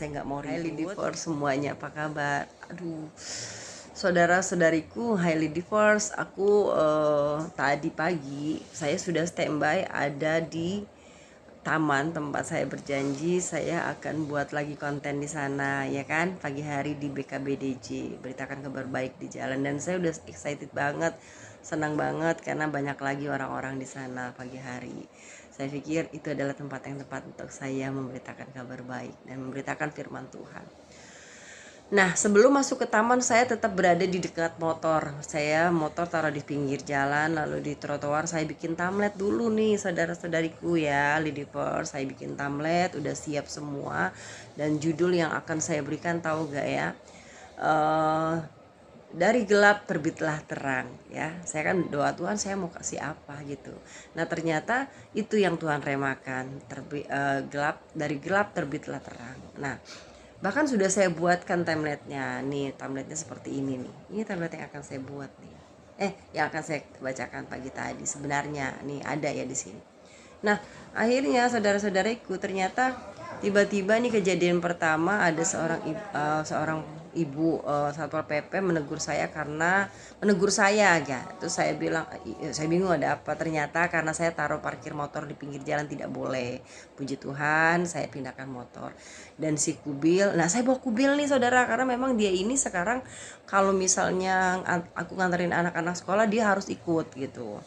saya nggak mau ribut. Highly divorce semuanya, apa kabar? Aduh, saudara-saudariku highly divorce, aku tadi pagi saya sudah standby ada di taman tempat saya berjanji saya akan buat lagi konten di sana, ya kan, pagi hari di BKBDJ, beritakan kabar baik di jalan. Dan saya udah excited banget, senang banget karena banyak lagi orang-orang di sana pagi hari. Saya pikir itu adalah tempat yang tepat untuk saya memberitakan kabar baik dan memberitakan firman Tuhan. Nah, sebelum masuk ke taman saya tetap berada di dekat motor. Saya motor taruh di pinggir jalan, lalu di trotoar saya bikin tamlet dulu nih saudara-saudariku ya, Lidivers. Saya bikin tamlet, udah siap semua. Dan judul yang akan saya berikan tahu gak ya? Dari gelap terbitlah terang ya. Saya kan doa Tuhan saya mau kasih apa gitu. Nah ternyata itu yang Tuhan remakan, dari gelap terbitlah terang. Nah bahkan sudah saya buatkan template-nya nih, template-nya seperti ini nih. Ini template yang akan saya buat nih. Yang akan saya bacakan pagi tadi sebenarnya nih ada ya di sini. Nah akhirnya saudara-saudariku, ternyata tiba-tiba nih kejadian pertama ada seorang ibu satpol pp menegur saya karena menegur saya ya. Terus saya bilang, saya bingung ada apa. Ternyata karena saya taruh parkir motor di pinggir jalan tidak boleh. Puji Tuhan saya pindahkan motor. Dan si kubil, nah saya bawa kubil nih saudara, karena memang dia ini sekarang kalau misalnya aku nganterin anak-anak sekolah dia harus ikut gitu.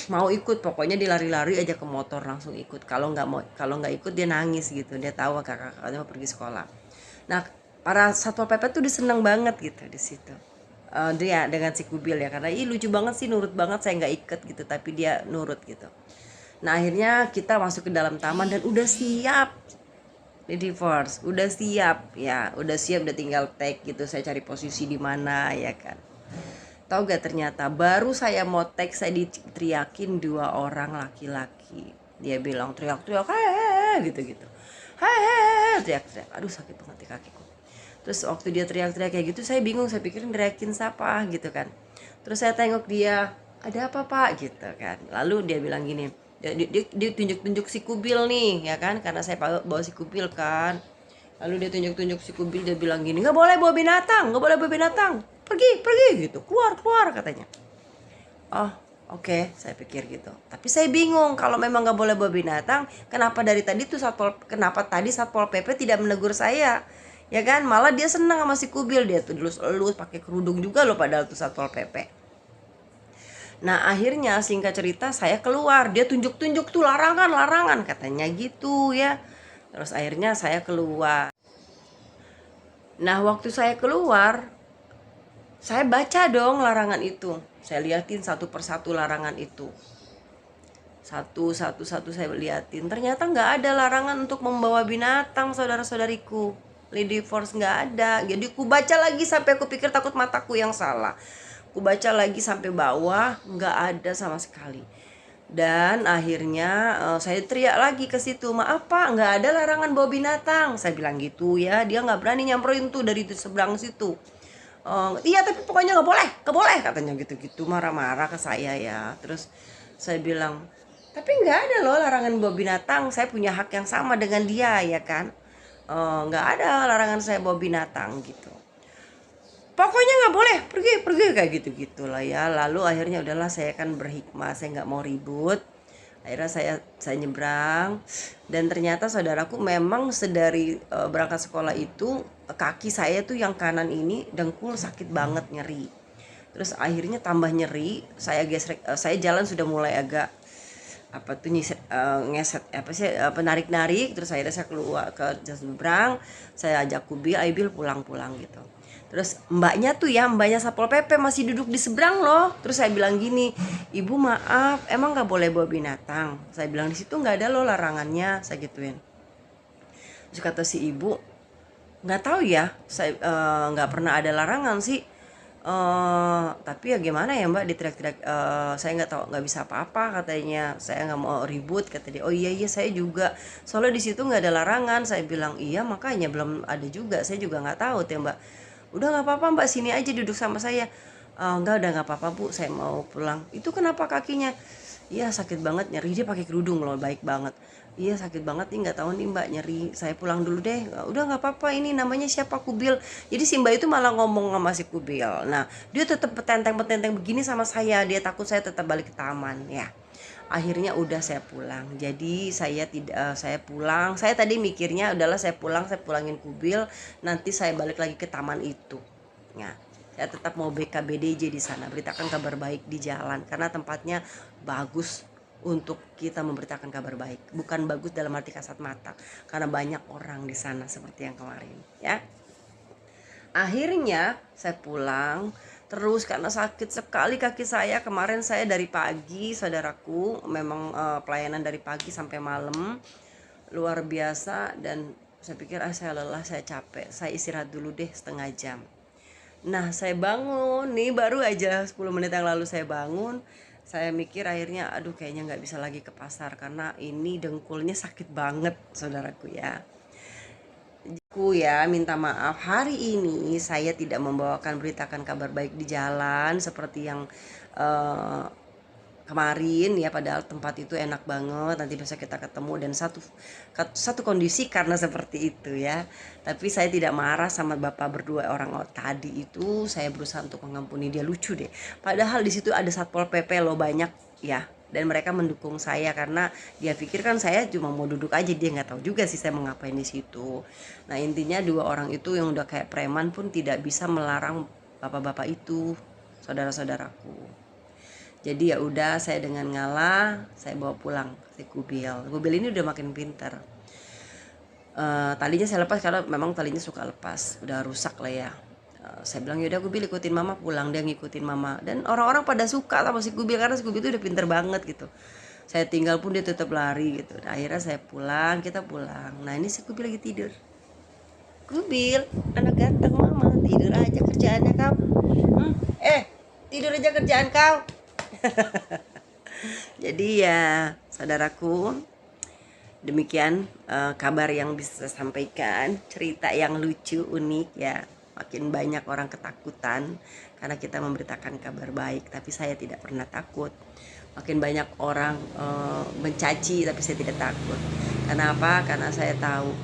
Mau ikut pokoknya dia lari-lari aja ke motor langsung ikut. Kalau nggak ikut dia nangis gitu. Dia tahu kakak-kakaknya mau pergi sekolah. Nah para satpol pp tuh seneng banget gitu di situ. Dia dengan si kubil ya, karena lucu banget sih, nurut banget, saya nggak iket gitu tapi dia nurut gitu. Nah akhirnya kita masuk ke dalam taman dan udah siap di divorce, udah siap ya, udah tinggal tag gitu. Saya cari posisi di mana ya kan. Tahu gak, ternyata baru saya mau tag saya diteriakin 2 orang laki-laki. Dia bilang teriak-teriak hehehe gitu-gitu. Hehehe, teriak-teriak. Aduh sakit banget di kakiku. Terus waktu dia teriak-teriak kayak gitu saya bingung, saya pikirin teriakin siapa gitu kan. Terus saya tengok dia, ada apa pak gitu kan. Lalu dia bilang gini, dia tunjuk-tunjuk si kubil nih ya kan, karena saya bawa si kubil kan. Lalu dia tunjuk-tunjuk si kubil, dia bilang gini, nggak boleh bawa binatang, nggak boleh bawa binatang, pergi gitu, keluar katanya. Oh oke, saya pikir gitu. Tapi saya bingung, kalau memang nggak boleh bawa binatang, kenapa tadi satpol pp tidak menegur saya, ya kan? Malah dia senang sama si kubil, dia tuh elus pakai kerudung juga loh padahal tuh satpol pp. Nah akhirnya singkat cerita saya keluar, dia tunjuk-tunjuk tuh larangan katanya gitu ya. Terus akhirnya saya keluar. Nah waktu saya keluar, saya baca dong larangan itu. Saya liatin satu persatu larangan itu. Satu saya liatin. Ternyata nggak ada larangan untuk membawa binatang saudara-saudariku. Lady Force nggak ada. Jadi ku baca lagi sampai aku pikir takut mataku yang salah. Ku baca lagi sampai bawah, nggak ada sama sekali. Dan akhirnya saya teriak lagi ke situ, maaf pak, nggak ada larangan bawa binatang. Saya bilang gitu ya, dia nggak berani nyamperin tuh dari seberang situ. Iya tapi pokoknya nggak boleh katanya gitu-gitu, marah-marah ke saya ya. Terus saya bilang, tapi nggak ada loh larangan bawa binatang, saya punya hak yang sama dengan dia ya kan. Nggak ada larangan saya bawa binatang gitu. Pokoknya nggak boleh, pergi kayak gitu lah ya. Lalu akhirnya udahlah, saya kan berhikmah, saya nggak mau ribut. Akhirnya saya nyebrang, dan ternyata saudaraku memang sedari berangkat sekolah itu kaki saya tuh yang kanan ini dengkul sakit banget, nyeri. Terus akhirnya tambah nyeri, saya gesrek, saya jalan sudah mulai agak apa tuh ngeset apa sih, penarik-narik. Terus akhirnya saya keluar ke jas seberang, saya ajak kubil, Aibil pulang gitu. Terus mbaknya satpol pp masih duduk di seberang loh. Terus saya bilang gini, ibu maaf, emang nggak boleh bawa binatang? Saya bilang di situ nggak ada loh larangannya, saya gituin. Terus kata si ibu, nggak tahu ya, saya nggak pernah ada larangan sih. Tapi ya gimana ya mbak, diteriak-teriak, saya nggak tahu, nggak bisa apa-apa katanya. Saya nggak mau ribut kata dia. Oh iya saya juga, soalnya di situ nggak ada larangan. Saya bilang iya makanya belum ada juga, saya juga nggak tahu tuh mbak. Udah nggak apa-apa mbak, sini aja duduk sama saya. Enggak, udah nggak apa-apa bu, saya mau pulang. Itu kenapa kakinya? Iya sakit banget, nyeri, dia pakai kerudung loh, baik banget. Iya sakit banget nih, nggak tahu nih mbak, nyeri, saya pulang dulu deh. Udah nggak apa-apa, ini namanya siapa, Kubil. Jadi si mbak itu malah ngomong sama si Kubil, nah dia tetap petenteng-petenteng begini sama saya, dia takut saya tetap balik ke taman ya. Akhirnya udah saya pulang, jadi saya tidak saya pulang, saya tadi mikirnya adalah saya pulang, saya pulangin Kubil, nanti saya balik lagi ke taman itu. Nah, saya tetap mau BKBDJ di sana, beritakan kabar baik di jalan, karena tempatnya bagus untuk kita memberitakan kabar baik, bukan bagus dalam arti kasat mata, karena banyak orang di sana seperti yang kemarin ya. Akhirnya saya pulang terus karena sakit sekali kaki saya. Kemarin saya dari pagi, saudaraku, memang pelayanan dari pagi sampai malam, luar biasa. Dan saya pikir saya lelah, saya capek, saya istirahat dulu deh setengah jam. Nah saya bangun nih, baru aja 10 menit yang lalu saya bangun. Saya mikir akhirnya aduh kayaknya nggak bisa lagi ke pasar karena ini dengkulnya sakit banget, saudaraku ya. Aku ya minta maaf, hari ini saya tidak membawakan beritakan kabar baik di jalan seperti yang eh, kemarin ya, padahal tempat itu enak banget, nanti bisa kita ketemu. Dan satu kondisi karena seperti itu ya, tapi saya tidak marah sama bapak berdua orang tadi itu. Saya berusaha untuk mengampuni dia, lucu deh, padahal di situ ada satpol pp loh, banyak ya, dan mereka mendukung saya karena dia pikir kan saya cuma mau duduk aja, dia nggak tahu juga sih saya mau ngapain di situ. Nah intinya dua orang itu yang udah kayak preman pun tidak bisa melarang bapak-bapak itu, saudara-saudaraku. Jadi ya udah, saya dengan ngalah saya bawa pulang si Kubil. Kubil ini udah makin pinter. Talinya saya lepas karena memang talinya suka lepas, udah rusak lah ya. Saya bilang yaudah Kubil ikutin mama pulang, dia ngikutin mama. Dan orang-orang pada suka sama si Kubil karena si Kubil itu udah pinter banget gitu. Saya tinggal pun dia tetap lari gitu. Nah, akhirnya saya pulang, kita pulang. Nah ini si Kubil lagi tidur. Kubil, anak ganteng mama, tidur aja kerjaannya kau. Tidur aja kerjaan kau. Jadi ya saudaraku, demikian kabar yang bisa saya sampaikan, cerita yang lucu, unik ya. Makin banyak orang ketakutan karena kita memberitakan kabar baik, tapi saya tidak pernah takut. Makin banyak orang mencaci, tapi saya tidak takut. Kenapa? Karena saya tahu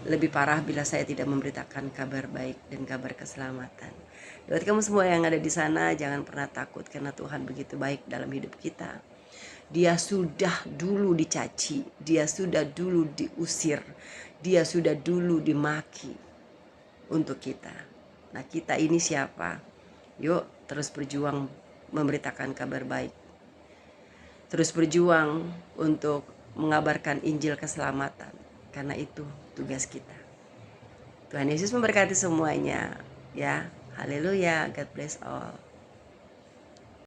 lebih parah bila saya tidak memberitakan kabar baik dan kabar keselamatan. Buat kamu semua yang ada di sana, jangan pernah takut karena Tuhan begitu baik dalam hidup kita. Dia sudah dulu dicaci, dia sudah dulu diusir, dia sudah dulu dimaki untuk kita. Nah kita ini siapa? Yuk terus berjuang memberitakan kabar baik. Terus berjuang untuk mengabarkan Injil keselamatan. Karena itu tugas kita. Tuhan Yesus memberkati semuanya ya. Haleluya, God bless all.